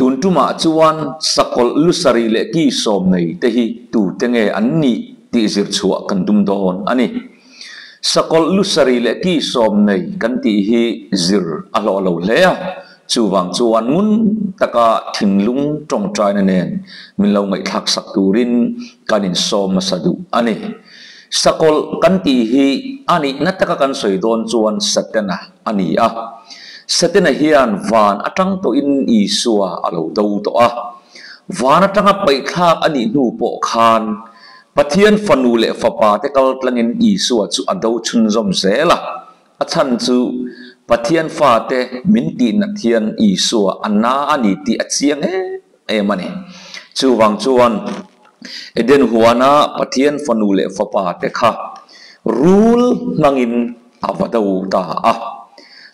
ตุนตุมาจวนสกอลลุสรีเลกีสมในเตหิตูเตงเออันนี้ที่สิรชัวกันตุมโดนอันนี้สกอลลุสรีเลกีสมในกันที่ฮิซิรอัลลอฮ์เราเลียจูวังจวนมุนตะกะทิมลุงจงใจนั่นเองมิเราไม่ทักสักตูรินกันอินสมมาสดุอันนี้สกอลกันที่ฮิอันนี้นัตตะกันสวยโดนจวนสัตนะอันนี้Setelah hian van atang to in isua alo dau to van atang pai thak ani nu po khan pathian fanule fapa te kal tlangin isua chu adau chun zom zela achan chu pathian fa te minti na thian isua anna ani ti achiang e mani chu wang chuan eden huana pathian fanule fapa te kha rule mangin avadau ta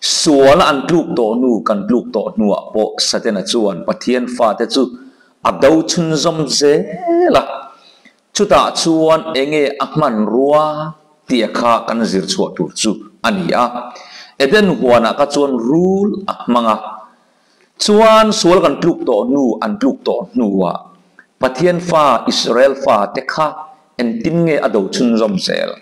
Suala an pluk to nu kan pluk to nu po satena chuan pathian fa te chu adau chun zom zela chuta chuan enge ahman ruwa tiakha kan zir chu tur chu ania eden huana ka chuan rule ahmanga chuan sual kan pluk to nu an pluk to nuwa pathian fa Israel fa te kha entin nge adau chun zom zel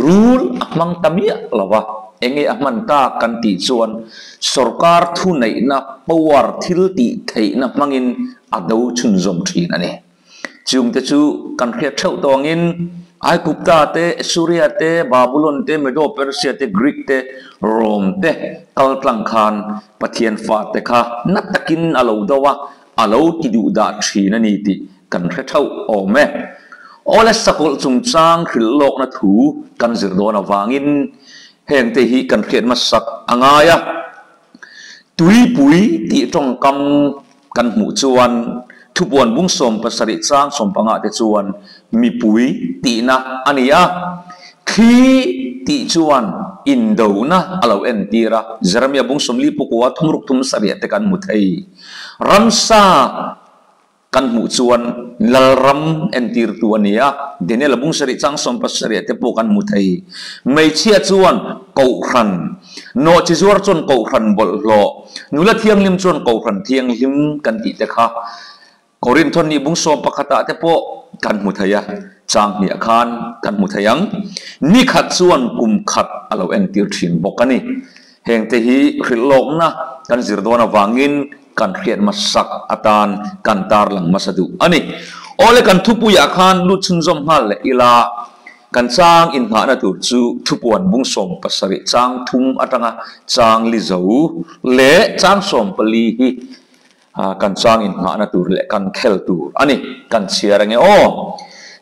rule ahmang tamia lawa enge ahman ta kan ti chuan sarkar thu nei na power thil ti thei na mangin adau chun zom thin ani chung te chu kan khia thau tongin ai gupta te Syria te Babylon te Medo Persia te Greek te Rome te kal tlang khan pathian fa te kha natakin alo dawa alo ti du da thin ani ti kan khia thau o me ola sakol chung chang khil lok na thu kan zir do na wangin heng te hi kan khian masak angaya tui pui ti tong kam kan mu chuan thupuan bung som pasari chang som panga te chuan mi pui ti na ania khi ti chuan in do na alo en tira Jeremia bung som li pukwa thumruk thum sari te kan mu thei ramsa kan mu chuan lalram entir tuania Daniel bung sari chang som pasari te po kan mu thei mai chia chuan ko khan no chi zuar chon ko khan bol lo nula thiang lim chon ko khan thiang lim kan ti te kha korin thon ni bung som pakhata te po kan mu theia chang ni khan kan mu theiang ni khat chuan kum khat alo entir thin bokani heng te hi khrilok na kan zirdona wangin kan khiat masak atan kan tar lang masadu ani ole kan thupu ya khan lu chun zom hal ila kan chang in ha na tur chu thupuan bung som pasari chang thum atanga chang li zo le chang som pali hi kan chang in ha na tur le kan khel tur ani kan chiarang o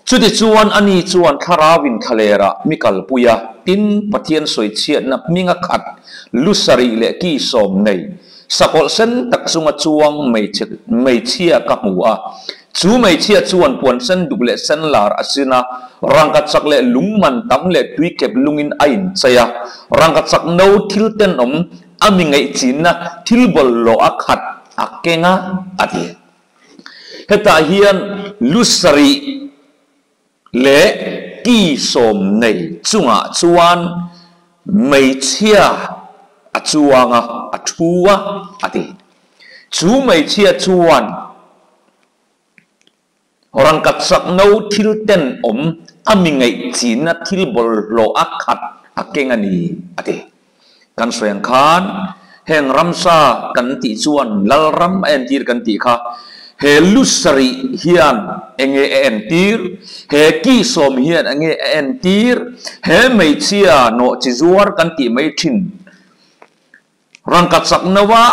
chuti chuan ani chuan tharawin thalera mikal puya tin pathian soi chiat na minga khat lusari le ki som nei sakol sen tak sunga chuang mai chia ka hua chu mai chia chuan puan sen duble sen lar asina rangkat sak le lungman tam le tui kep lungin ain chaya rangkat sak no thil ten ami ngai chin na thil bol lo akhat akenga ati heta hian lusari le ki som nei chunga chuan mai chia achuanga athua ati chu mai chia chuan orang kat sak no thil ten ami ngai chin na thil bol lo akhat akengani ati kan soyang khan heng ramsa kan ti chuan lalram entir kan ti kha he lusari hian enge entir he ki som hian enge entir he mai chia no chizuar kan ti mai thin rangkat sak nawa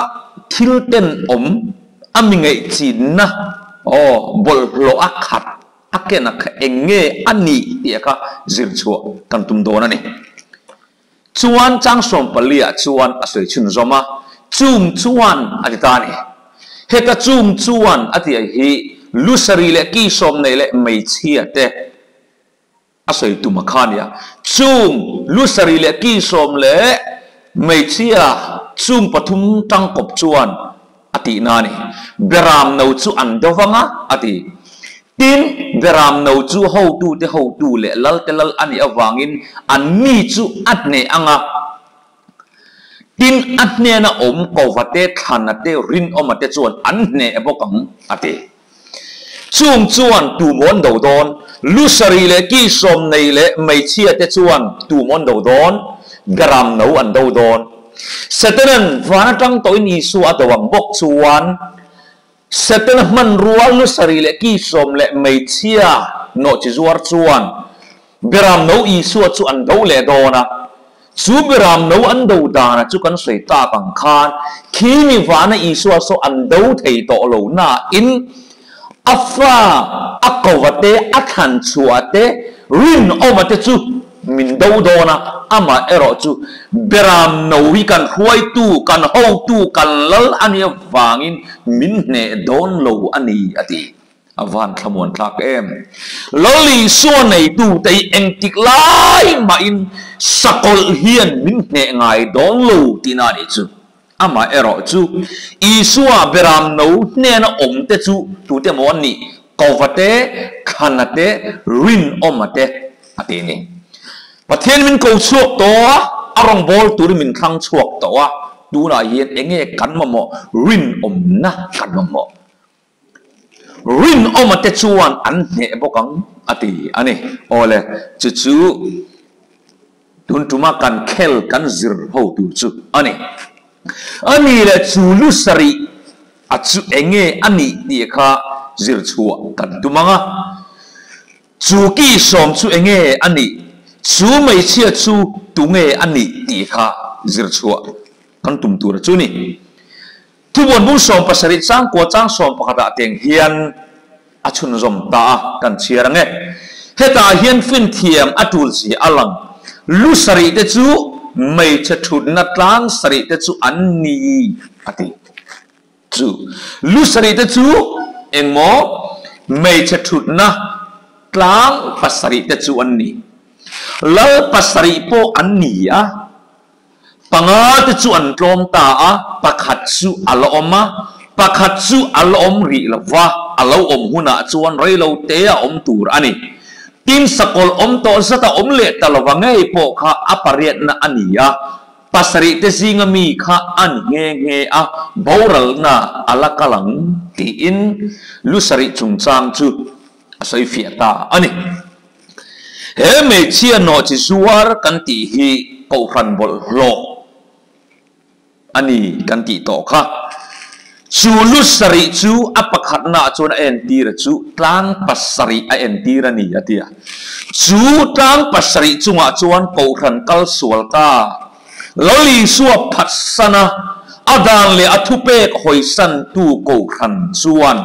thil ten ami ngai chin na bol lo akhat akena enge ani tiaka zirchua kan tum do na ni chuan chang som palia chuan asoi chun zoma chung chuan atitani heta chung chuan ati hi lusari le ki som nei le mai chia te asoi tu makhania chung lusari le ki som le mai chia chung pathum tang kop chuan ati nani beram no chu andowanga ati tin beram no chu ho tu le lal te lal ani awangin anni chu atne anga tin an ne na ko vate than ate rin ate chuan an ne bokang ate chung chuan tu mon do don lusari le ki som nei le mai chi ate chuan tu mon do don gram no an do don satanan vana tang to ni su atawang bok chuan satan man rual lusari le ki som le mai chia no chi zuar chuan gram no i su chu an do le dona chú biram nấu ăn đầu đà là chú cần sấy ta bằng khan khi mi vana Isua so ăn đấu thầy tổ lầu na in afa akawate akhan chuate rin omate chú min đấu đó na ama ero chú biram nấu hi kan huai tu kan hau tu kan lal ani vangin min ne don lầu ani ati avan khamuan thak em loli so nei tu tei engtik lai ma in sakol hian min ne ngai don lo tina de chu ama ero chu Isua beram no ne na om te chu tu te mon ni kovate khanate rin omate ate ni pathian min ko chuak to arong bol tur min thang chuak to a tu na hian enge kan mo rin om na kan mo rin omate chuan an ne bokang ati ani ole chu chu tun tuma kan khel kan zir ho tu chu ani le chu lusari achu enge ani ti kha zir chua kan tumanga chu ki som chu enge ani chu mai chia chu tunge ani ti kha zir chua kan tum tur chu ni tu bon bu som pasari chang ko chang som pakata teng hian achun zom ta kan chiarange heta hian fin thiam atul si alang lusari te chu mai cha thut na tlang sari te chu anni ati chu lusari te chu engmo mai cha thut na tlang pasari te chu anni lal pasari po anni a panga te chu an tlom ta a pakhat chu aloma pakhat chu alom ri lawa alo om huna chuan reilo te a om tur ani tin sakol om to sata om le talawangai po kha apariat na ania pasari te singa mi kha an nge a boral na alakalang ti in lusari chungchang chu asoi fiata ani he me chia no chi suar kan ti hi ko ran bol lo ani kan ti to kha chu lusari chu apakhat na chon en tir chu tlang pasari a en tir ani atia chu tlang pasari chunga chuan ko ran kal sualta loli suwa phatsana adan le athupe hoisan tu ko ran chuan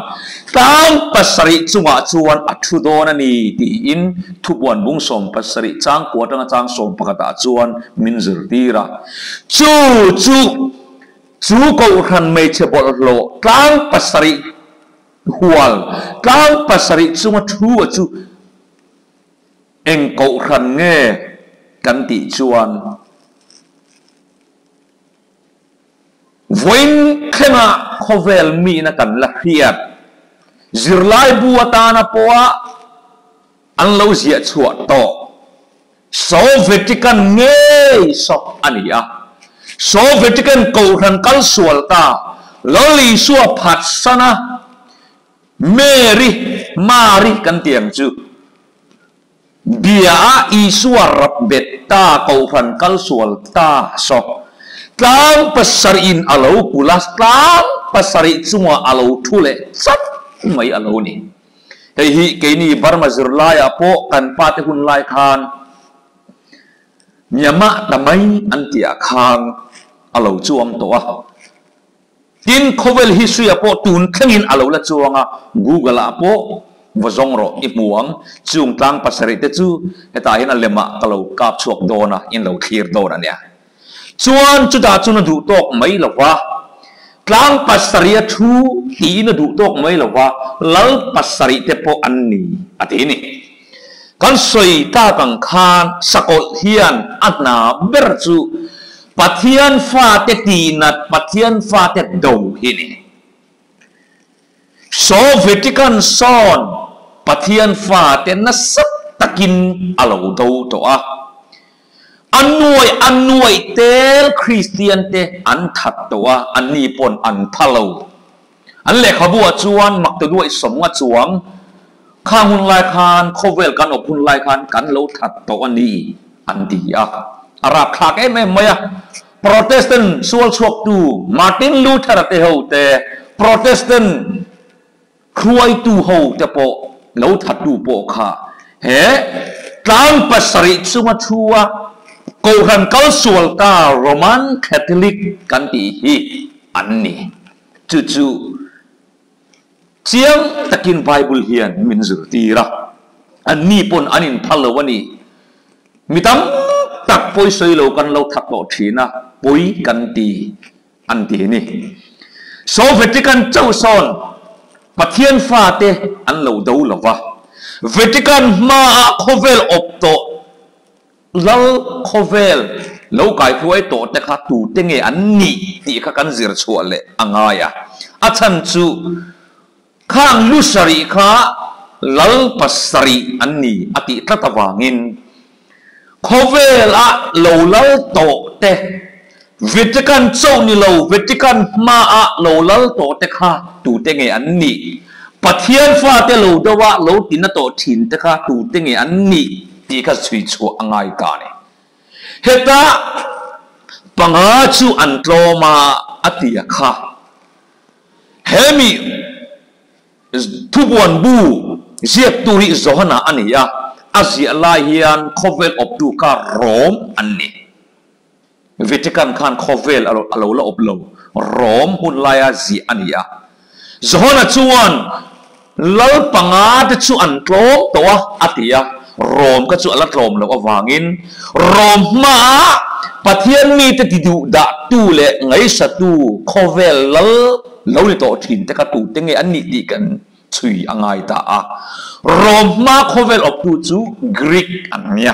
tlang pasari chunga chuan athu don ani ti in thupon bung som pasari chang ko tanga chang som pakata chuan minzir tira chu ko ran mai che bol lo tlang pasari hual tlang pasari chunga thu chu eng ko ran nge kan ti chuan voin khena khovel mi na kan la hiat zirlai buata na poa an lo zia chua to so vetikan nge so ania so vetikan ko ran kal sualta loli suwa phatsana mari kan tiang chu bia Isua rabbetta ko ran kal sualta so tlang pasarin alo pulas tlang pasari chunga alo thule sat mai alo ni hi ke ni barma zirlai apo kan pate hun lai khan nyama tamai antia khang alo chuam to a tin khovel history apo tun thangin alo la chuanga google apo vazongro imuang chung tlang pasari te chu heta hin alema kalo kap chuak dona in lo clear dona nia chuan chu da chu na du tok mai lawa tlang pasaria thu ti na du tok mai lawa lal pasari te po anni atini kan soi ta kang khan sakol hian atna berchu pathian fa te tinat pathian fa te do hini so vetikan son pathian fa te na sak takin alo do to a อันนวยเตลคริสเตียนเตอันทัดตัวอันนี้ปนอันพะโลอันเล็กขบัวจวนมักจะด้วยสมว่าจวงข้างหุ่นลายคานโคเวลกันอบหุ่นลายคานกันโลทัดตัวนี้อันดีอ่ะอาราบคลากไม่อะโปรเตสแตนต์ส่วนชกตูมาร์ตินลูเทอร์เตโฮเตโปรเตสแตนต์ครวยตูโฮเตโปโลทัดตูโปค่ะเฮ้ตามปัสริสุมาชัวกูรันกัลส่วนตาโรมันคาทอลิกกันตีฮีอันนี้จู่เสียงตะกินไบเบิลเฮียนมินสุตีระอันนี้ปนอันนี้พัลวันนี้มิตำตักปุยสวยโลกันเราทักบอกทีนะปุยกันตีอันตีนี่โซเวติกันเจ้าซอนปะเทียนฟ้าเตอันเราดูหรอวะเวติกันมาโคเวลอบโตเราโคเวลเราไก่พูดโตแต่ข้าตูเตงอันนี้ตีข้ากันเสียชัวเลยอ่างไงอ่ะอาจารย์จูข้างลุสรีข้าลลปัสรีอันนี้อติตะวางินโคเวลอะเราลลโตเตวิจิกันโจนี่เราวิจิกันมาอะเราลลโตเตข้าตูเตงอันนี้ปะเทียนฟ้าเตเราเดว่าเราตินโตถินเตข้าตูเตงอันนี้ตีข้าสุยชัวอ่างไงกันเหตุปังอาจูอันโตมาอติยข้าเฮมิทุบวันบูเสียตุริโซฮนาอันนี้อะอาเซียลาฮิอันโคเวลอบดูการโรมอันนี้วิธีการขันโคเวลอโลละอบโลโรมหุ่นลายอาเซียอันนี้อะโซฮนาชวนลลปังอาดชวนโตตัวอัติยะโรมก็ชวนละโรมแล้วก็วางินโรมมาปะเทียนมีแต่ติดูดาตูเละไงสัตูโคเวลลเราในตัวถิ่นแต่กระตูเต็งไงอันนี้ดีกันช่วยอ่างไงตาโรมมาโคเวลอบตูจูกรีกอันเนี้ย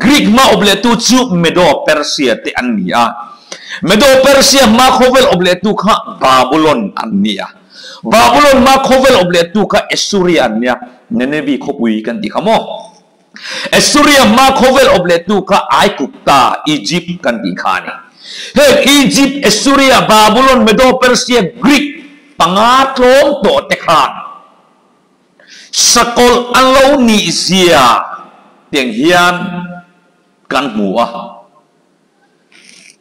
กรีกมาอบเลตูจูเมโดเปอร์เซียเตอันเนี้ยเมโดเปอร์เซียมาโคเวลอบเลตูข้าบาบิลอนอันเนี้ยบาบิลอนมาโคเวลอบเลตูข้าเอสุริอันเนี้ยเนเนบีขบุยกันดีขโมเอสุริยมาโคเวลอบเลตูข้าไอกุปตาอียิปต์กันดีขานี่เฮ้อียิปต์เอสุริยบาบิลอนเมโดเปอร์เซียกรีกปังอาตรมโตเตคานสกอลอัลโลนีเซียเตียงเฮียนกันหัว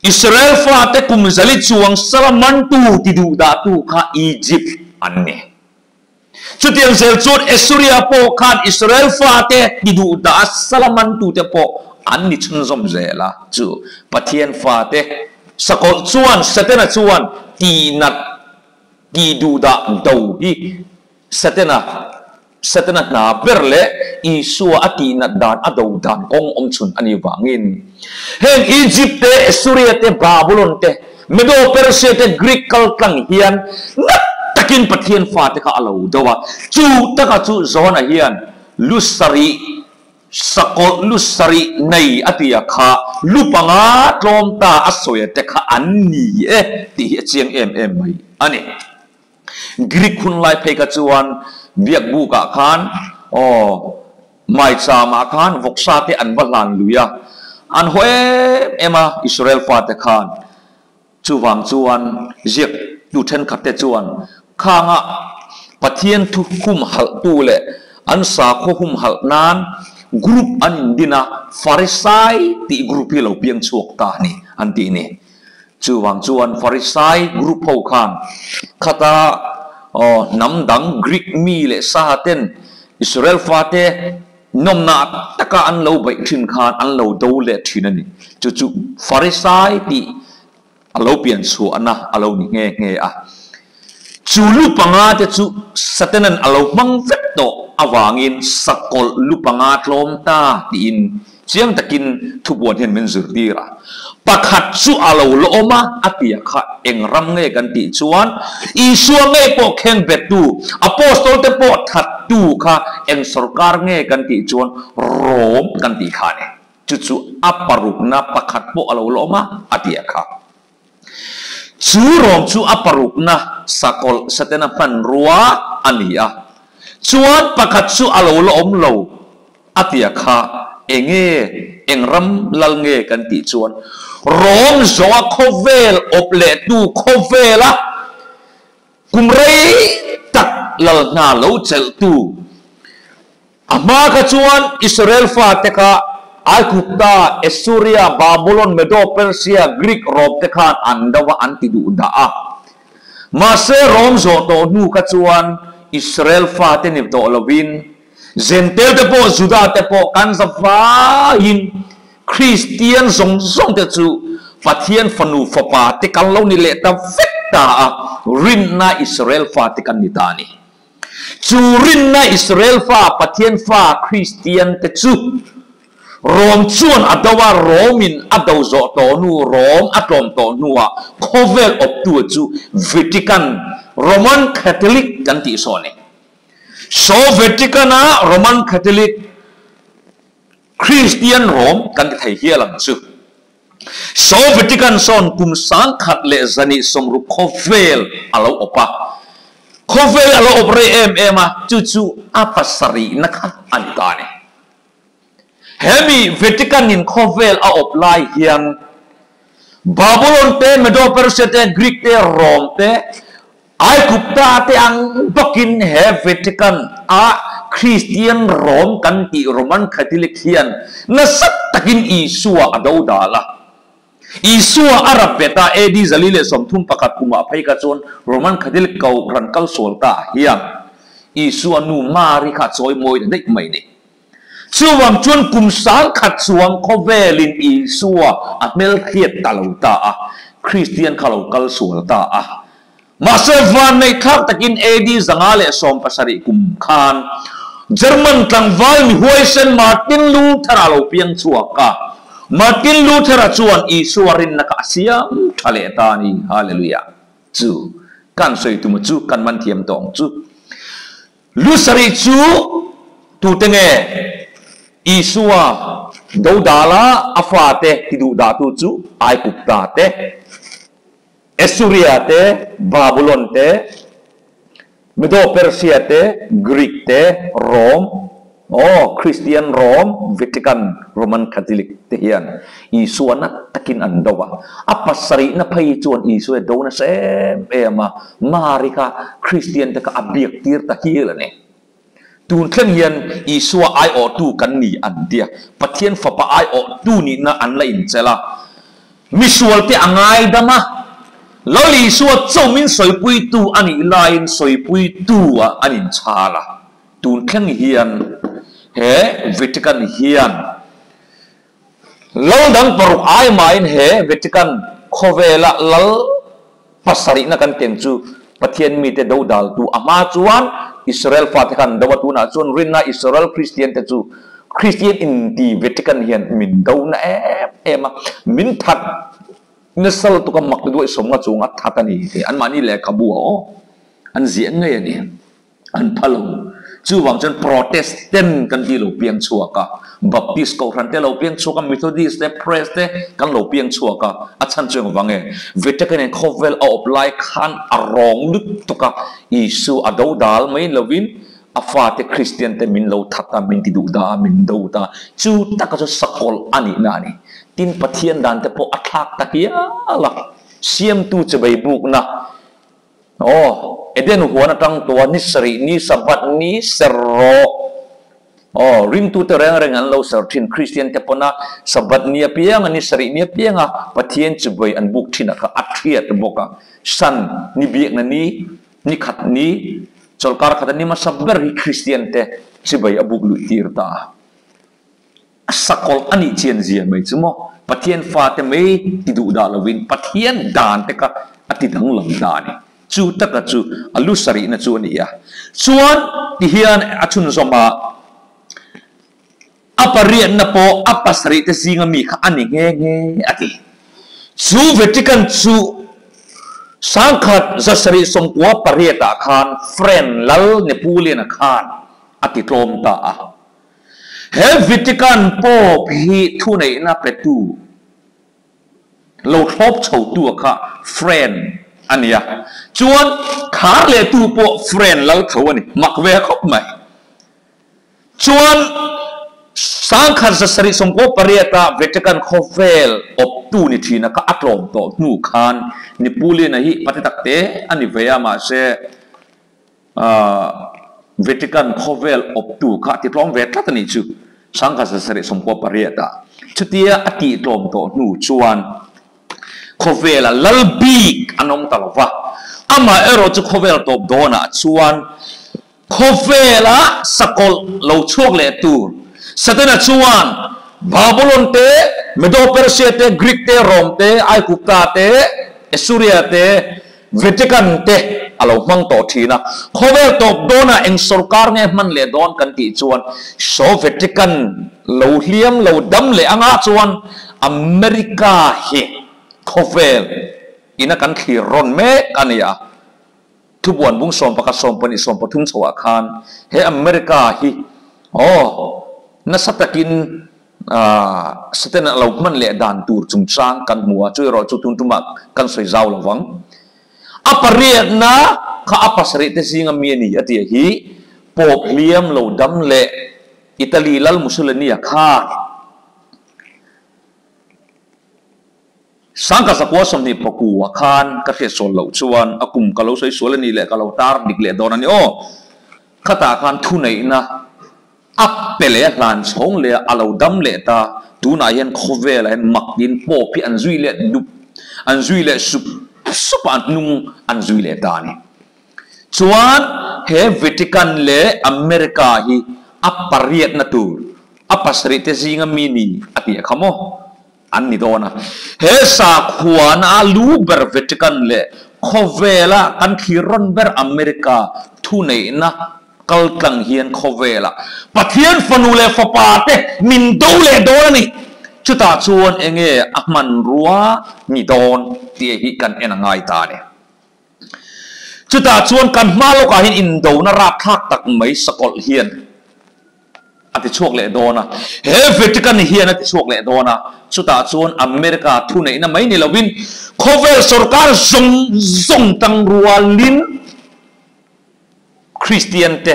อิสราเอลฟาเตคุมซาลิจวงสลามันตูติดูดาตูข้าอียิปต์อันนี้ชุดเตียงเซลจูดเอสุริยโปคานอิสราเอลฟาเตติดูดาสลามันตูเตโปอันนี้ชุนซอมเซล่ะจูปะเทียนฟาเตสกอลชวนสเตนะชวนตีนัดกีดูดาดูฮีสเตนะนาเบรเลอิสัวอตินัดดานอดูดานกงอมชุนอันนี้วางินเฮงอียิปต์เตเอสุริยเตบาบิลอนเตเมโดเปอร์เซียเตกรีกกัลตังเฮียนนัดตะกินปะเทียนฟ้าเตข้าอลาวดาวจูตะข้าจูโซนเฮียนลุสรีสกอลลุสรีในอติยาข้าลุปังอาตรมตาอสวยเตข้าอันนี้ที่เชียงไหมอันนี้กรีกคุณไล่เพกจวนเบียกบุกขานไม่สามารถขานวกซาเตอันบัลลันลุยอันหัวเอ็มาอิสราเอลฟาเตขานจวงจวนเจียกดูเทนขัดเตจวนข้างะปะเทียนทุกคุมหัลตูเลอันสาโคคุมหัลนานกรุ๊ปอันดินะฟาริไซตีกรุ๊ปที่เราเพียงชวกตานี่อันที่นี่จวงจวนฟาริไซกรุ๊ปเขาขานขตาน้ำดังกรีกมีเลสาเตนอิสราเอลฟาเตนมนาตะกาอันเราไปทิ้งขานอันเราดูเลทิ้งนี่จู่ๆฟาริไซตีอันเราเปลี่ยนชัวนะอันเรานี่เงี้ยจู่ลูปังอาเตจู่สเตนันอันเราบังเวตโตอวางินสกอลลูปังอาตลมตาตีนเสียงตะกินทุบวันเห็นมันสุดดีระปักขัดสู้อาลูโลมาอติยาข้าเองรำเงกันติชวนอีชัวเงปอกเข่งเบ็ดดูอโปสโตลเตปอทัดดูข้าเองสรการเงกันติชวนโรมกันติข้าเนี่ยจู่ๆอัปปรุกนาปักขัดปออาลูโลมาอติยาข้าจู่โรมจู่อัปปรุกนาสกอลสเตนัพันรัวอันนี้ชวนปักขัดสู้อาลูโลมโลอติยาข้า เองเองรำลังเงกันติชวนร้องจอโคเวลอบเลตูโคเวละกุมเรตักลลนาโลเจลตูอามาขจวนอิสราเอลฟาเตกาอาคุปตาเอสูริยาบาบิโลนเมโดเปอร์เซียกรีกโรมเตคานอันดาวอันติดูดามาเซรอมโซโตนูขจวนอิสราเอลฟาเตนิบโตลวินเซนเตลเตโปจูดาเตโปกันซาฟาอินคริสเตียนทรงเตจูปะเทียนฟนูฟปาเตกันเลานิเลตาเฟกตารินนาอิสราเอลฟาเตกันนิตานีจูรินนาอิสราเอลฟาปะเทียนฟาคริสเตียนเตจูรวมชวนอัตวาโรมินอัตวโจโตนูโรมอัตรมโตนัวโคเวลอบตัวจูวิติกันโรมันคาทอลิกกันติโซเนโซเวติกันนะโรมันคาทอลิกคริสเตียนโรมกันติไทยเฮียลังจูโซเวติกันโซนกุมสังขัดเลซันิสมรุโคเวลอาลาอปะโคเวลอาลาอปเรเอ็มจูอาปัสรีนะคะอันตานีเฮมีเวติกันนินโคเวลอาอบไลเฮียงบาบิโลนเตเมโดเปอร์เซียเตกรีกเตโรมเตไอคุปตาเตอังบักินเฮเวติกันอาคริสเตียนโรมกันติโรมันคาทอลิกเฮียนนัสัตตะกินอิสัวอดาวดาละอิสัวอารับเปตาเอดีซาลิเลสมทุมปะกัดกุมาภัยกระจนโรมันคาทอลิกเก่ารันกัลโซลตาเฮียงอิสัวนูมาริขัดซอยมวยได้ไหมเนี่ยส่วนจวนกุมสังขัดสวงโคเวลินอิสัวอัตเมลเฮียตาลูตาคริสเตียนคาลูกัลโซลตามาเซวันในทักตะกินเอดีสังอาเลสอมภาษาริกุมคานเยอรมันตั้งวันหวยเซนมาร์ตินลูเทอร์เราเพียงชัวกะมาร์ตินลูเทอร์ชวนอิสัวรินนักอาเซียมทะเลตานีฮาเลลูยาจูกันสวยตุมจูกันมันเทียมตองจูลูสริจูตูเตงเออิสัวดาวดาลาอัฟาเตติดูดาตูจูไอคุปตาเตเอสุริยาเตบาบิโลนเตเมโดเปอร์เซียเตกรีกเตโรมคริสเตียนโรมวิติกันโรมันคาทอลิกเทียนอิสัวนักตะกินอันดาวอัปสรินับให้จวนอิสัวดาวนัสเอมาริกาคริสเตียนตะกอับเบียกตีร์ตะฮีละเนี่ยตูนเครื่องยันอิสัวไอโอตูกันนี่อันเดียปะเทียนฟ้าไอโอตูนี่นะอันละอินเจล่ามิสวลเตอังไงดามะลอลีสัวเจ้ามินสวยปุยตูอันนี้ลายสวยปุยตูอันนี้ชาละตูนเครื่องยันเฮวิติกันยันเราดังปรุกไอมาอินเฮวิติกันโคเวละลลภาษารินักันเต็มจูปะเทียนมีแต่ดาวดาลตูอามาจวนอิสราเอลฟาติกันดาวตูน่าจวนรินนาอิสราเอลคริสเตียนแต่จูคริสเตียนอินดีวิติกันยันมินดาวน่ามามินทัดนั่นสลตุกมักด้วยสมกับจงอัฐตันีอันมานี่แหละขบัวอันเสียงไงเนี่ยอันพลังจู่วังจนโปรเตสแตนต์กันที่เราเพียงชัวกะบัพติสต์ก็รันเตเราเพียงชัวกะมิโธดิสต์เพรสเตกันเราเพียงชัวกะอาจารย์จงวังเงเวทกันเนี่ยเขาเวลเอาไลคันอารองลุตตุกะอิสุอดาวดาลไม่ลวินอาฟาเตคริสเตียนเตมินเราทัตตามินติดูดามินดูดาจู่ตักก็จะสกอลอันนี้นานี่ทินปะเทียนดันแต่พออัตลักตะเกียละเสียมตูจะไปบุกนะเอเดนหัวนัตั้งตัวนิสรีนิสบัดนิสโรริมตูเตรงเรงเราเสร์ทินคริสเตียนแต่พอนะสบัดเนียเปียงนิสรีเนียเปียงปะเทียนจะไปอันบุกทินก็อัดเทียตบุกสันนิบีกนันนี้นิขัดนี้จลการขัดนี้มาสับเบอร์คริสเตียนเตจะไปบุกลุตีร์ตาสักคนอันนี้เชียนเสียไม่ใช่มั้งปะเทียนฟ้าแต่ไม่ติดูดาลวินปะเทียนดานแต่ก็อติดังหลังดานี่จูตะก็จูอลุสรีนะจูนี่อ่ะส่วนที่เฮียนอาชุนสมาอัปเรียนนะพออัปสรีแต่สิ่งมีข้าอันนี้เงี้ยอติจูเวติกันจูสังขัดจะสรีสมกัวปริยตาคานเฟรนลัลเนปูเลียนคานอติโตมตาเฮวิติกันโปพีทุนในประตูเราครบเฉาตัวค่ะเฟรนอันนี้จวนขาเลตูโปเฟรนแล้วเถอะนี่มักเวคบไหมจวน สังขัดสริสมโภปริยตาเวทกันโคเวลอบตูนิทีนักอัตลมโตนูคานนิปูลีนะฮิปฏิตักเตอันนี้เวียมาเสเวทกันโคเวลอบตูข้าที่ร้องเวทตันนี้จูสังขัดสริสมโภปริยตาชุดที่อติลมโตนูชวนโคเวลลัลบีกอันนองตลอดว่าอามาเอโรจุโคเวลโตโดนะชวนโคเวลสกอลเราช่วงเลตูสเตนะชวนบาบิโลนเตเมโดเปอร์เซียเตกรีกเตโรมเตไอกุปตาเตเอซูเรียเตเวติกันเตอาเรามังโตทีนะโคเวลโตโดนะเองสุรการเนี่ยมันเลดอนกันที่ชวนโซเวติกันเราเลี้ยมเราดำเลอ่างชวนอเมริกาเฮโคเวลอินักันขีรอนเมกันเนี่ยทุบวันบุ้งสมประกาศสมปนิสมปทุมสวาคารเฮอเมริกาฮิโอ้นัสตะกินสเตนเรามันเละด่านตูร์จุงจางกันมัวช่วยเราจุดตุนตุมักกันสวยเจ้าละวังอัปเรียนนะข้าอัปสริตสิงามีนี่อดีฮีปอบเลี้ยมเราดำเละอิตาลีลัลมุสลินียข้าสังกัดสักว่าสมนิปกูอาคารกระเทศส่วนเหล่าชวนอากุมกะเราใช้ส่วนนี้แหละกะเราตาร์ดิกเละดอนันนี่โอ้ข้าตาการทุนไหนนะอัปเปเล่หลานสองเล่อาเราดำเละตาดูนายเห็นโคเวลเห็นมักยินโป๊พี่อันซุยเละดุอันซุยเละสุปอันนุ่งอันซุยเละตานี่ชวนเฮเวติกันเละอเมริกาฮีอัปปารียตนัตูอัปปัสริตซิงามินีอติขโมอันนี้โดนะเฮสักขวานอาลูเบอร์เวติกันเละโคเวล่ากันขีรอนเบอร์อเมริกาทุนไหนนะกัลกังเฮียนโคเวล่าปะเทียนฟนูเลฟปาเตมินดูเลโดนี่ชุดตาชวนเองอักมันรัวมีโดนเตียหิกันเอ็นง่ายตาเนี่ยชุดตาชวนกันมาโลกาหินอินโดนราคาตักไม่สกอลเฮียนอติช่วงเละโดนะเฮเวติกันเฮียนอติช่วงเละโดนะสุดท้ายส่วนอเมริกาทุนไหนนะไม่นี่เราวินโคเวลสุรการส่งตังรัวลินคริสเตียนเต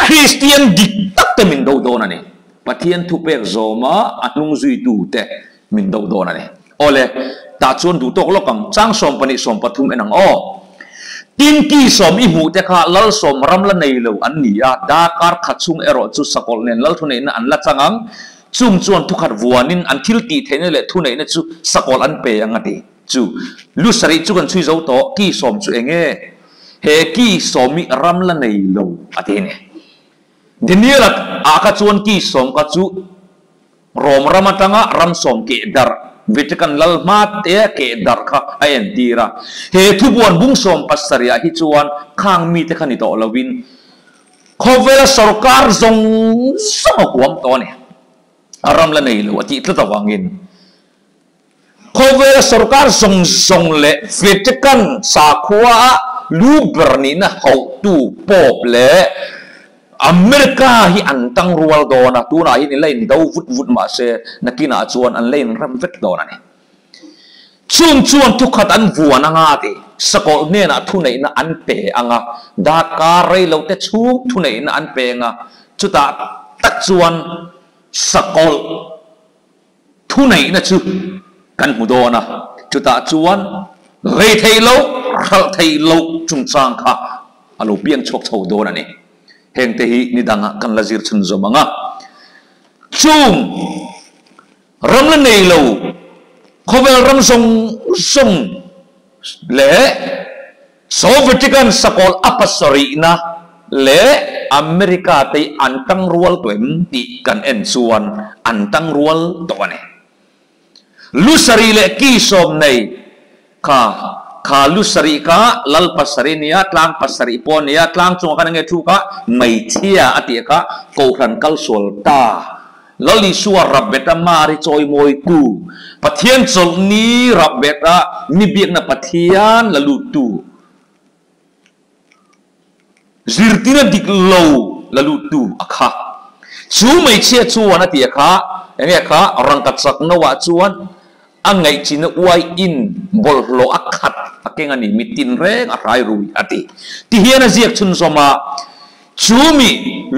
คริสเตียนดิตักเตมินโดโดนะนี่ปะเทียนทุเปกโซมาอันนุ่งซุยดูเตมินโดโดนะนี่โอเลตาชวนดูตกโลกังจ้างสมปนิสมปทุมเอนังอ้อตินกีสมอิหูเตค่ะลัลสมรำละในเลวอันนี้ดาการขัดซุงเอโรจุสกอลเนนลัลทุนเนนอันละจังจุ่มจวนทุกขัดวัวนินอันทิลตีเทนเลทุนเนนจุสกอลอันเปยังไงดีจุลุสริจุกันช่วยเจ้าโตกีสมจุเองเฮกีสมิรำละในเลวอันนี้เดี๋ยวนี้ละอากาศจวนกีสมกัจจุรอมรำมาตังะรำสมเกดาร์วิจกันลัลมาเตะเกดาร์ค่ะไอ้ยันดีระเฮทุบวนบุ้งสมปัสสริยาฮิจวนข้างมีเตขันนิโตลวินโคเวลสรการทรงสมกวมตัวเนี่ยอารมณ์ละนี่เลยว่าที่ตะวังอินโคเวลสรการทรงเละวิจกันสักว่าลูบร์นี่นะเขาตูปอบเละอเมริกาฮิอันตังรัวโดนะตัวไหนนี่เล่นดาววุดมาเสนักกินอาชวนอันเล่นรำเวทโดนะนี่ชวนทุกขัดอันวัวนังอาติสกอลเนี่ยนะทุนไหนนะอันเปะอ่ะดาการ์เราแต่ชูทุนไหนนะอันเปะอ่ะจุดตัดชวนสกอลทุนไหนนะชูกันหูโดนะจุดชวนเรทเทโลรัลเทโลจุงจางค่ะอารมณ์เบี่ยงชกเท่าโดนะนี่เฮงเตหินิดังกันละจิรชันจมังะจุงรำละในโลเขาเป็นรำทรงเละโซเวติกันสกอลอัปสรีนะเละอเมริกาที่อันตั้งรัวตัวเองติกันเอ็นส่วนอันตั้งรัวตัวนี้ลุสรีเละกีสมในข้าลุสรีกะลัลปัสรีเนี่ยกลางปัสรีปอนเนี่ยกลางจงกันเงทุกะไม่เที่ยอติกะโกรันกัลโซลตาลลิสวารับเบตามาริจอยมวยตูปะเทียนจงนี้รับเบตามีเบียกนะปะเทียนละลุตูzirtina dik low lalu tu akha chu mai che chuan a ti akha enge kha rangkat sak nawa chuan angai china uai in bol lo akhat akenga ni mitin reng a rai rui ati ti hian a ziak chun soma chumi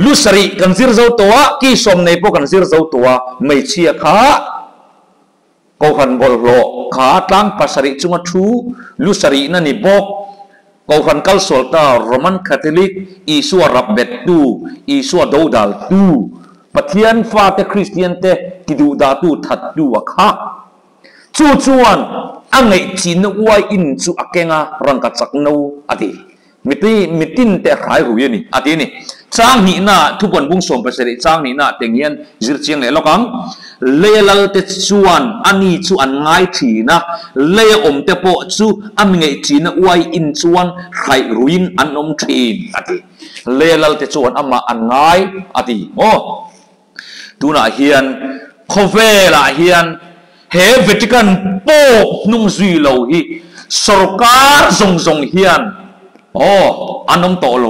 ลุสรีกันซิรเจ้าตัวกี่สมในพวกกันซิรเจ้าตัวไม่เชียขาก็ขันบอลโลขาตั้งภาษาริจุงทูลุสรีนั่นนี่บอกก็ขันกัลโซลตาโรมันคาทอลิกอิสัวรับเบ็ดตูอิสัวดูดัลตูปะเทียนฟ้าเตคริสเตียนเตกิดูดาตูทัดดูวะค่ะจู่จวนอังไงจีนวัยอินจู่อักเกงารังกัดสักนูอดีมิตินเตะหายรู้ยันนี่อดีนี่จางนี่น่ะทุกคนบุ้งส่งไปเสด็จจางนี่น่ะเตียงเย็นจิรเชียงเลยแล้วกันเลลเตจวนอันนี้จู่อันง่ายทีนะเลอมเตโปจู่อันไงจีนวัยอินจวนหายรู้ยินอันอมทีอดีเลลเตจวนอันมาอันง่ายอดีโอ้ดูน่ะเฮียนโคเวล่ะเฮียนเฮเวติกันโป๊กนุ่งซุยโลฮีสรการทรงเฮียนโอ้อันน้ำโตโล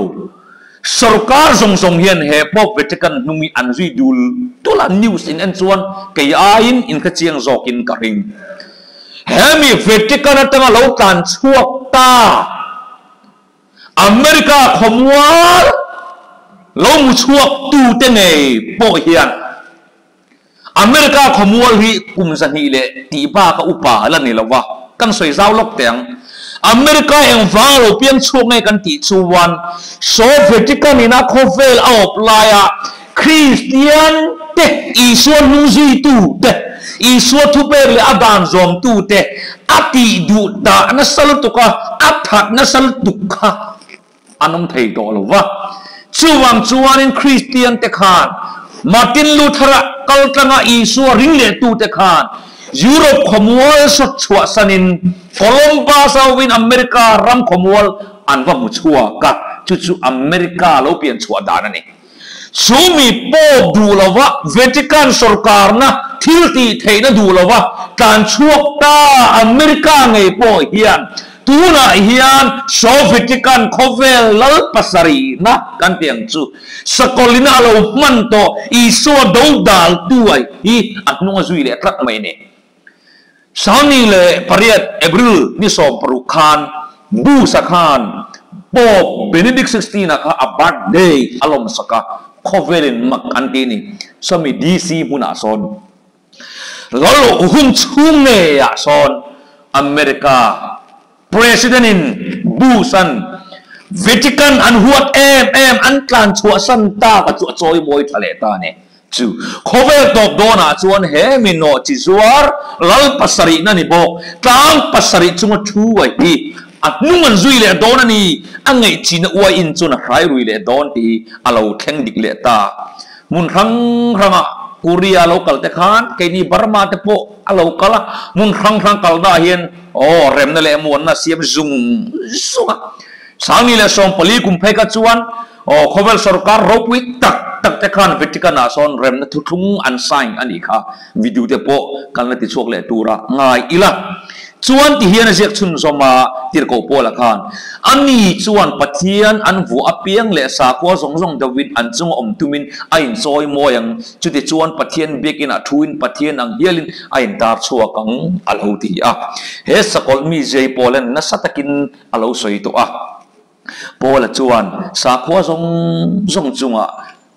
สรการทรงเฮียนเฮโป๊กเวติกันนุ่งมีอันซุยดูลตัวละนิวส์อินอันส่วนเกียอินขจียงจอกินกระหิงเฮมีเวติกันตั้งเราตันชั่วตาอเมริกาคอมวอลเรามุชั่วตูเตเนโป๊กเฮียนอเมริกาขโมยฮีกุมสันฮีเลตีบ้าก็อุปาลันนี่ละวะกันสวยเจ้าลกเตียงอเมริกาเองฟังเราเปลี่ยนช่วงไงกันตีชวนโซเวียตกันนี่นะโคเฟลเอาปลายคริสเตียนเตอีส่วนนุ่งซีตูเตอีส่วนทุเปร์เลอาบานซอมตูเตอัติดูดานัสลตุกะอัฐันัสลตุกะอันนั้นไทยตัวละวะชวนคริสเตียนเตคานมาร์ตินลูเทอร์กัลตังอีสัวริงเลตูเตคานยุโรปขโมยสุดชัวสันินโคลอมบัสเอาวินอเมริการัมขโมยอันว่ามุชัวกัดจู่อเมริกาเราเปลี่ยนชัวดานันนี่ซูมีโป๊บดูละวะเวติกันสุรการนะทิลตีเทนะดูละวะการชัวตาอเมริกาไงโป๊เฮียนตูน่ะเฮียนโซเวียตกันโคเวลลปัสรีนะกันเตียงจู่สกอลินาเรามันโตอีสัวดูดัลตัวอีอันนู้นจุยเลยรักไม่เนี่ยสามีเลยปริยัติเอบริลนิสอมปรุคานบูสักานป๊อบเบเนดิกต์16นะคะอับบาร์เดย์อารมณ์สักโคเวลินมักอันที่นี่สมัยดีซีมุนาซอนแล้วหุ่นชุ่มเนี่ยซอนอเมริกาPresidenin busan Vatican an huat an tlan chua san ta ka chu choi moi thale ta ne chu khovel top dona chuan he min no chi zuar lal pasari na ni bo tang pasari chunga thu wai hi atnungan zui le dona ni angai china wa in chuna hrai rui le don ti alo thleng dik le ta mun ranga Korea local te khan ke ni Burma te po alo kala mun khang kal da hian oh rem na le mon na siam zung sunga sangi le som pali kum phai ka chuan oh khovel sarkar ropwi tak te khan Vatican na son rem na thung an sign ani kha video te po kan na ti chok le tura ngai ila chuan ti hian jek chun soma tir ko pola khan ani chuan pathian an vu apiang le sa ko zong David an chung om tumin ain soi moyang chuti chuan pathian bekin a thuin pathian ang hialin ain dar chua kang alhoti a he sakol mi jei polen na satakin alo soi to a pola chuan sa ko zong chunga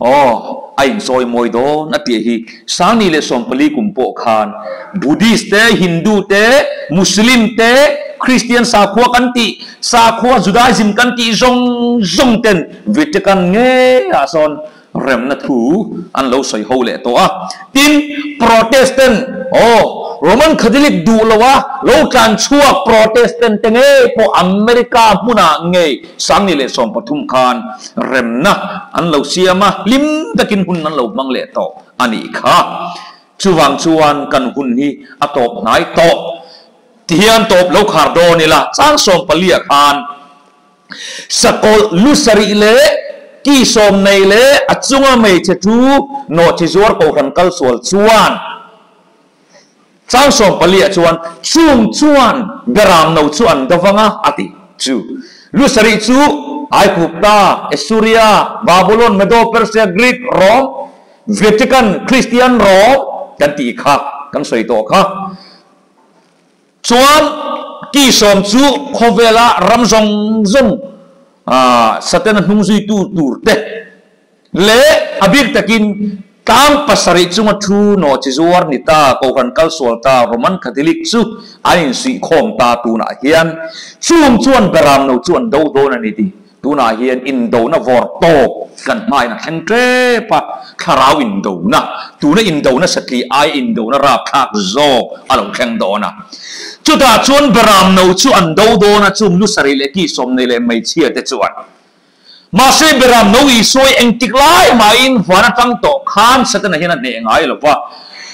oh ain soi moi do na ti hi sani le som pali kumpo khan Buddhist te Hindu te Muslim te Christian sa khwa kanti sa khwa Judaism kanti zong ten Vatican nge ason rem na thu an lo soi ho le to a tin Protestant oh Roman Catholic du lawa lo tlan chua Protestant te nge po America puna nge sangi le som pathum khan rem na an lo siama lim takin hun nan lo mang le to ani kha chuan kan hun hi atop nai to tian top lo khar do ni la chang som palia khan sakol lusari le ki som nei le achunga mei che thu no chi zuar ko kan kal sol chuan chang som palia chuan chuan garam no chuan dawanga ati chu lusari chu ai kupta Assyria Babylon Medo Persia Greek Rome Vatican Christian Rome kan ti kha kan soi to kha chuan ki som chu khovela ramzong zong satan hnung zui tu tur te le abik takin tang pasari chunga thu no chizuar nita ko kan kal solta roman catholic chu ain si khom ta tu na hian chung chuan beram no chuan do do na ni ti tu na hian in do na vor to kan mai na hentre pa kharau in do na tu na in do na satli ai in do na ra khak zo alo kheng do na chu ta chuan beram no chu an do do na chum lu sari le ki som ne le mai chia te chuan masih beram noi soi engtik lai main wana tang to khan satana hian ne ngai lo pa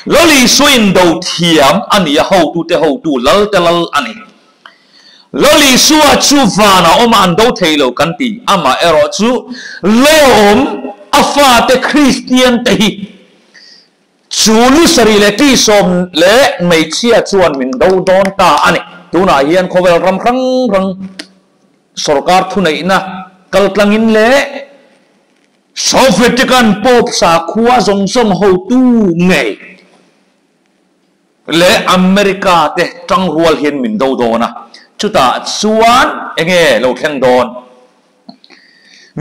loli soin do thiam ani ho tu lal telal ani loli suwa chu vana oma an do thailo kanti ama ero chu leom afa te christian te hi chu lu sari le ti som le mai chia chuan min do don ta ani tuna hian khovel ram rang sarkar thunai na kaltlangin le Sovietikan pop sa khuwa zong ho tu ngei le America te tang rual hian min do do na chuta chuan enge lo theng don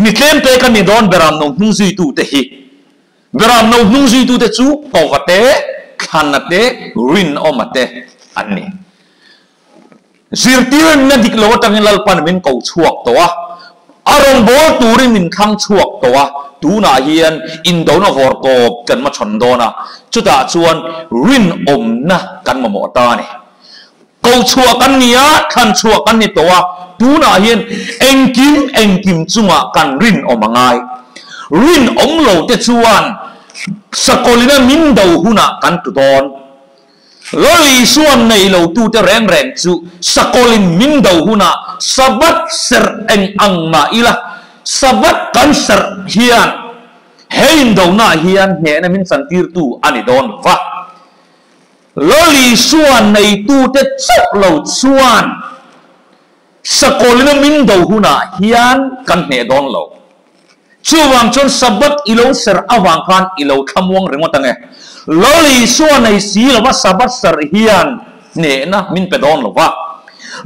mi tlem te kan ni don beram no hung zui tu te hi beram no hung zui tu te chu powate khanate rin omate anni zirtir na diklo tangin lalpan min ko chuak to a arong bol turin min khang chuak to a tu na hian in do na vor to kan ma chon do na chuta chuan rin om na kan ma mo ta ni ko chuak kan nia khan chuak kan ni to a tu na hian engkim chunga kan rin omangai rin om lo te chuan sakolina min do huna kan tu don loli suan nei lo tu te reng chu sakolin min do huna sabat ser eng ang ma ila sabat kan ser hian hein do na hian ne na min santir tu ani don va loli suan nei tu te chok lo chuan sakolin min do huna hian kan ne don lo chuwang chon sabat ilo ser awang kan ilo thamwang rengotange loli suan nei si lo wa sabat ser hian ne na min pe don lo va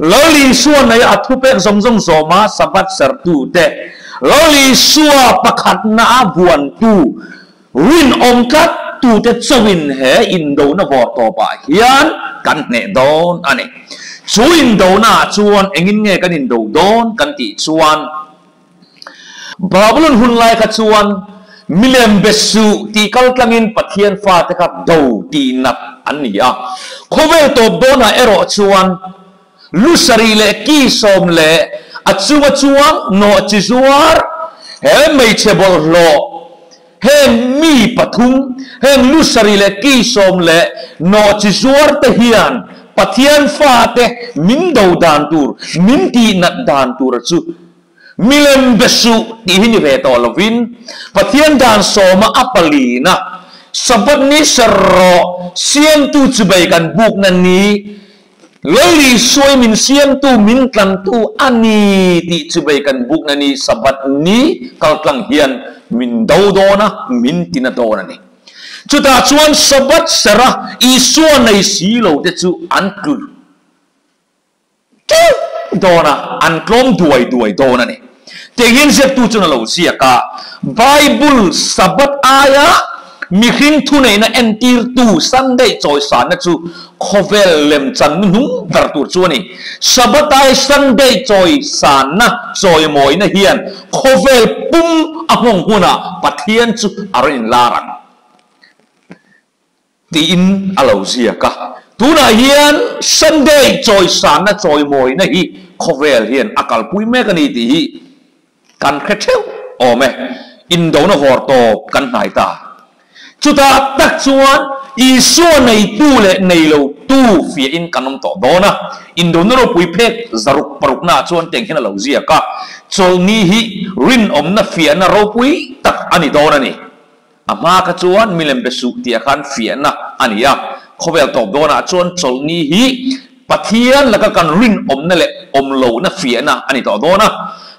loli suan nei athu pek zong zoma sabat ser tu te loli suwa pakhat na buan tu rin om kat tu te chawin he in do na vor to pa hian kan ne don ani chu in do na chuan engin nge kan in do don kan ti chuan Babylon hun lai ka chuan milem besu ti kaltlangin pathian fa te ka do ti nat ania khovel to dona ero chuan lusari le ki som le achuwa chuang no chizuar he mei chebol lo he mi pathum he lusari le ki som le no chizuar te hian pathian fa te min do dan tur min ti nat dan tur chu milem besu ti hini ve to lovin pathian dan soma apalina sabat ni serro siam tu chubai kan buk na ni loli soi min siam tu min tlan tu ani ti chubai kan buk na ni sabat ni kaltlang hian min do do na min tina do na ni chuta chuan sabat sera i suan nei silo te chu antu dona an klom duai do na ni tegin se tu chuna lo sia ka Bible sabat aya mi khing thu nei na entir tu Sunday choi san na chu khovel lem chan nu dar tur chu ni sabat ai Sunday choi san na choi moi na hian khovel pum ahong huna pathian chu arin larang ti in alo sia ka tu na hian Sunday choi san na choi moi na hi khovel hian akal pui me ka ni ti kan khetheu ome in do na vor to kan nai ta chuta tak chuan i suan nei tu le nei lo tu fi in kanom to dona in do na ro pui phek zaruk paruk na chuan teng hina lo zia ka chol ni hi rin om na fi na ro pui tak ani dona ni ama ka chuan milem besu ti khan fi na ania khovel to dona chuan chol ni hi pathian laka kan rin om na le om lo na fi na ani to dona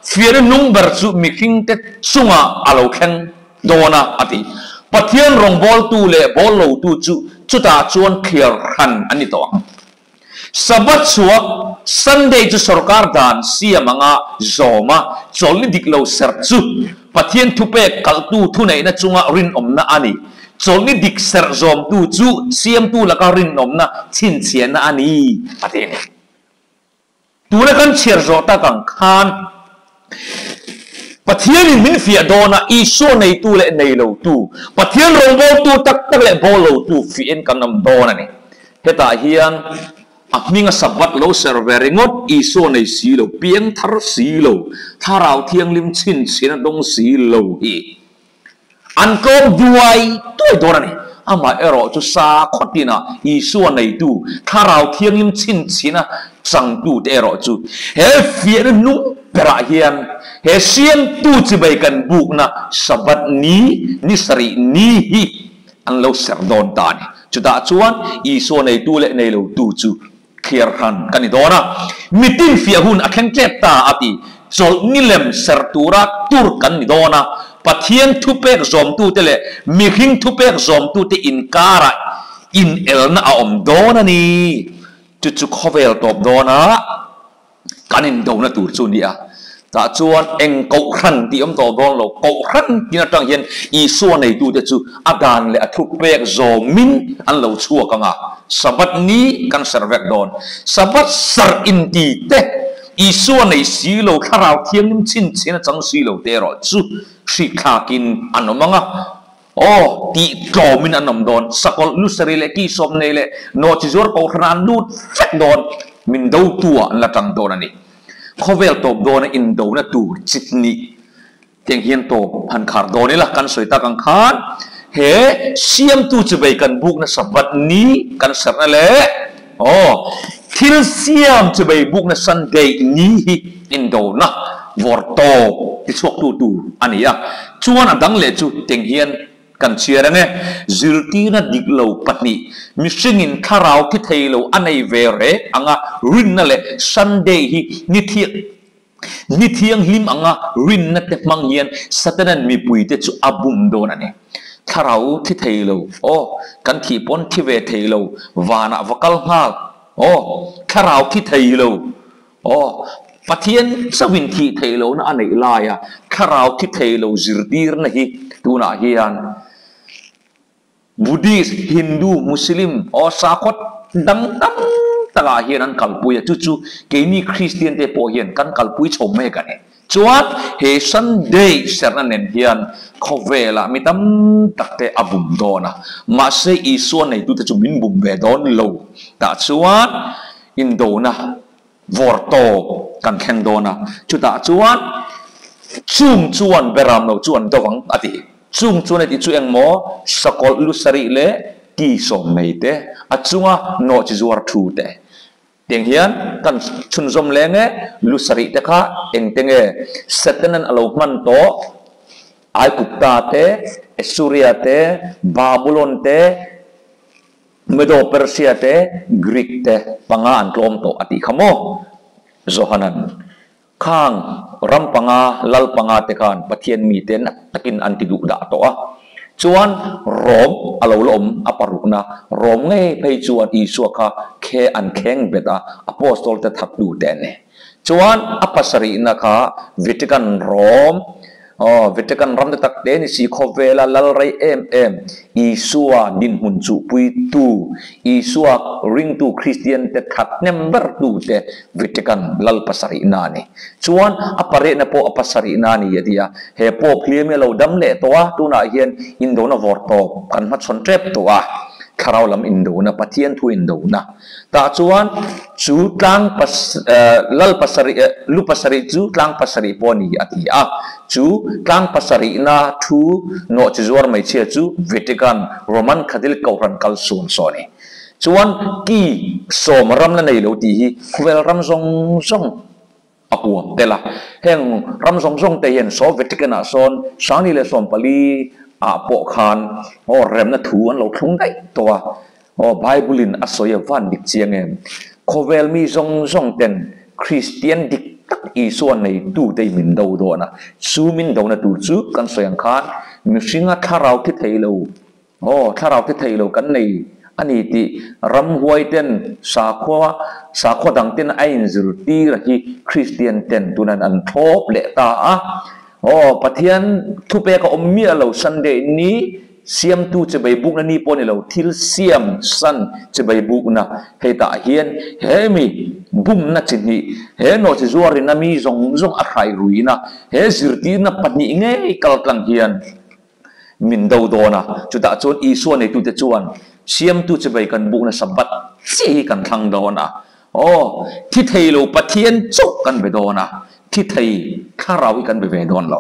fier nung bersu miking te sunga alo khen dona ati pathian rong bol tu le bol lo tu chu chuta chuan khiar khan ani to sabat suwa Sunday chu sarkar dan sia manga zoma cholni diklo ser chu ปัทยันทุเปกกัลตูทุไหนนะจุงรินอมนะอันนี้จงนี่ดิกเซอร์ซอมตูจูเสียมตูละก็รินอมนะชินเชียนะอันนี้ปัทยันตัวละกันเชียร์โจตะกังคานปัทยันมินฟิอาโดนะอีโซในตูเลในโลตูปัทยันโรโบตูตักตักเลโบโลตูฟิเอ็นกันนำโดนะนี่เหตุเฮียนมีงาสับวัดโลเซอร์เวริงดอีโซในสีโลเปียงทารสีโลถ้าเราเทียงลิมชินเสียนดงสีโลฮีอันกลมด้วยตัวโดนนี่อามาเอรอจุสาขดินะอีโซในตูถ้าเราเทียงลิมชินเสียนะสังตูเอรอจุเฮฟียนนุ่งเปราเฮียนเฮเสียงตูจะไปกันบุกนะสับวัดนี้นิสรีนี้อันโลเซอร์โดนตานี่จุดาชวนอีโซในตูเลในโลตูจูเคียร์ฮันกันนี่โดนะมิตินฟิอาหุนอักเขนเกตตาอติโจนิเลมเซอร์ตูระตูร์กันนี่โดนะปัทยันทุเปกซอมตูเตเลมิหิงทุเปกซอมตูเตอินการะอินเอลนะอมโดนะนี่จุดข้อเวลตอบโดนะกันนี่โดนะตูร์จูนี่อะตาชวนเองเกาขันที่อมตอบโดนเราเกาขันที่นั่นตั้งเห็นอีส่วนในตูเตจูอาดานเลอทุเปกซอมินอันเราชัวกังอ่ะสับนี้กันเซอร์เวกโดนสับเซอร์อินดีเตอีส่วนในสีโลข้าเราเทียงนิมชินเชนจังสีโลเตรอจูสิขากินอันนั้นมั้งอ่ะโอ้ตีกลมินอันนั้นโดนสกอลลุสเรเลกีสมเนเลโนจิจอร์เกาขนาดดูดเฟกโดนมินดูตัวอันละจังโดนนี่เขาเวลตบโดนอินโดนะตูจิตนี้เทียงเฮียนตบพันขาดโดนนี่ละกันสวยตากังคานเฮเสียมตูจะไปกันบุกนะสับวัดนี้กันสักนั่นแหละโอ้ทิลเสียมจะไปบุกนะซันเดย์นี้อินโดนะวอร์โตที่ชวกตูอันนี้อ่ะชวนอันดังเลจูเทียงเฮียนกันเชียร์เนี่ยจิรตีนะดิกโลปัตนีมิสิงินข้าเราที่ไทยโลอันในเวเรอังอ่ะรินนั่นแหละซันเดย์นิเทียงหิมอังอ่ะรินนั่นแต่มังเฮียนสัตนั้นมีปุยเตจูอับุมโดนั่นเนี่ยข้าเราที่ไทยโลโอ้กันที่ปนที่เวไทยโลวานะวกัลฮาโอ้ข้าเราที่ไทยโลโอ้ปะเทียนสวินที่ไทยโลนะอันไหนลายอ่ะข้าเราที่ไทยโลจิรตีร์นะฮีตัวน่ะเฮียนบุดิสฮินดูมุสลิมโอ้สาคตดังตลาเฮียนันกัลปุยจู่ๆเกนี่คริสเตียนเตโปเฮียนกันกัลปุยชมไม่กันเนี่ยจวดเฮซันเดย์เสร์นันเฮียนเขาเวลามิตรตักเตอบุมโดนะมาเซอีส่วนในตัวจะมินบุมเวดอนโลแต่จวดอินโดนะวอร์โตกันแข่งโดนะจุดจวดจุ่มจวนเบรามโนจวนตัววังอดีจุ่มจวนในที่จวนหมอสกอลลุสริเลกีสมไม่เตะอัจฉริโนจิจวร์ทูเตะเตียงเฮียนกันชุนสมเลงลุสริเตะค่ะเองเตียงเซตนันอโลมันโตไอกุปตาเตะเอสุริยาเตะบาบิโลนเตะเมโดเปอร์เซียเตะกรีกเตะปังอันกลมโตอติขโมโซฮานันข้างรำปังาลลปังาเตกันปะเทียนมีเตนตะกินอันติดุดาโตอ่ะจวนรอมอลาวลมอปารุกนะรอมไงไปจวนอีสัวค่ะแค่อันแข็งเบตาอพอสโตลเตทักดูเตนเนจวนอปัสรีนะคะวิติกันรอมวิติกันรำเตตักเดนิสีขเวลาลลไรอีสัวดินหุ่นจุปุยตูอีสัวริงตูคริสเตียนเตทักเนมเบอร์ตูเตวิติกันลลปัสรีนานีจวนอปาร์เนโปอปัสรีนานียดียเฮโปเพลียเมลาดัมเลตัวตัวน่าเฮียนอินโดนาวอร์โตกันมัดสนเทปตัวคาราวลำอินโดนะปะเทียนทูอินโดนะตาจวนจูตังปัสลลปัสรีลุปัสรีจูตังปัสรีปอนีอติอาจูตังปัสรีนาทูโนจิจวร์ไม่เชื่อจูวิติกันโรมันคดิลเการันกัลซูนโซนีจวนกีสมรำละในโลดีคุเวลรำซงอปวมแต่ละแห่งรำซงแต่เห็นโซวิติกันอาซอนสานิเลสอมปลีอาปกคานโอ้เรมนัทวนเราทุ่งได้ตัวโอ้ไบเบิลินอสอยวันดิกเจียงเองโคเวลมีซงเต็นคริสเตียนดิกตักอีส่วนในตู้ได้มินดาวโดนะซูมินดาวนะตู้ซูกันสยังคานมิสิงะถ้าเราคิดให้เราโอ้ถ้าเราคิดให้เรากันในอันนี้ที่รำหวยเต็นสาขวดังเต็นไอ้อินซุตีระที่คริสเตียนเต็นตัวนั้นอันทบเลตา โอ้ปะเทียนทุเปก็อมเมียเราซันเดย์นี้เสียมตูจะไปบุกนันนี่ปนเราทิลเสียมสันจะไปบุกนะให้ตาเฮียนเฮมีบุ้มนัดจินีเฮโนจะจวรินามีจงอะไรรุยนะเฮสิรตีนับปันนี่ไงกัลกังเฮียนมินดาวโดนะจุดจวนอีส่วนในตุเตจวนเสียมตูจะไปกันบุกนะสับบัดซีกันทางโดนะโอ้ที่ไทยเราปะเทียนจุกกันไปโดนะที่ไทยข้าเราอีกันไปเวดอนเรา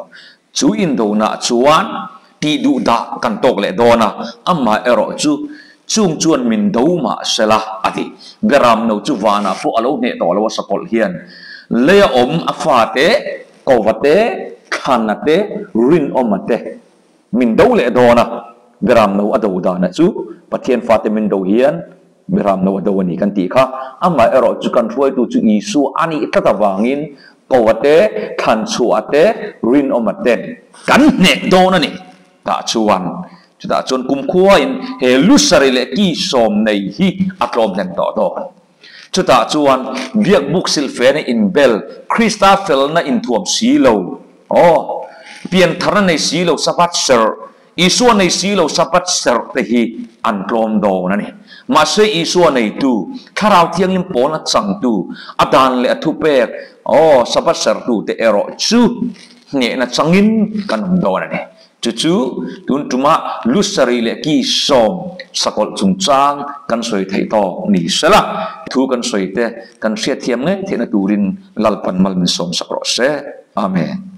จูอินโดนะจวนที่ดูดากันตกเลโดนะอัมมาเอรอจุงจวนมินดาวมาเสละอดีเบรามนูจูวานะพวกเราเนี่ยต่อแล้วว่าสกอลเฮียนเลียอมอฟาเตกอวเตขันเตรินอมเตมินดาวเลโดนะเบรามนูอดาวดานะจูปะเทียนฟาเตมินดาวเฮียนเบรามนูอดาวนี่กันตีค่ะอัมมาเอรอจูกันช่วยตัวจูอิสุอันนี้ตะตะวางินกอวเตขันชัวเตรินอมเตกันเนกโดนะนี่ตาชวนจุดจนกุมขวายเฮลุสริเลกีสมในฮีอัตรอมเนต่อดอนจุดจวนเบียกบุกซิลเฟนอินเบลคริสตาเฟลนะอินทวมซีโลโอ้เปลี่ยนทารในซีโลสับัตเซอร์อีส่วนในซีโลสับัตเซอร์เตฮีอันกลอมโดนั่นนี่มาเสอีส่วนในตูข้าราวเทียงลิมโปนัดสังตูอดานเลอทุเปกโอ้สับัตเซอร์ตูเตเอโรจูเนี่ยนัดสังอินกันโดนั่นนี่จู่ๆตุนตุมาลุสรีเลกีสมสกอลจุงจางกันสวยไทยโตนี่เสละทูกันสวยเตกันเสียเทียมเงเทนตูรินลัลปันมัลมิสมสกรอเซอาเมน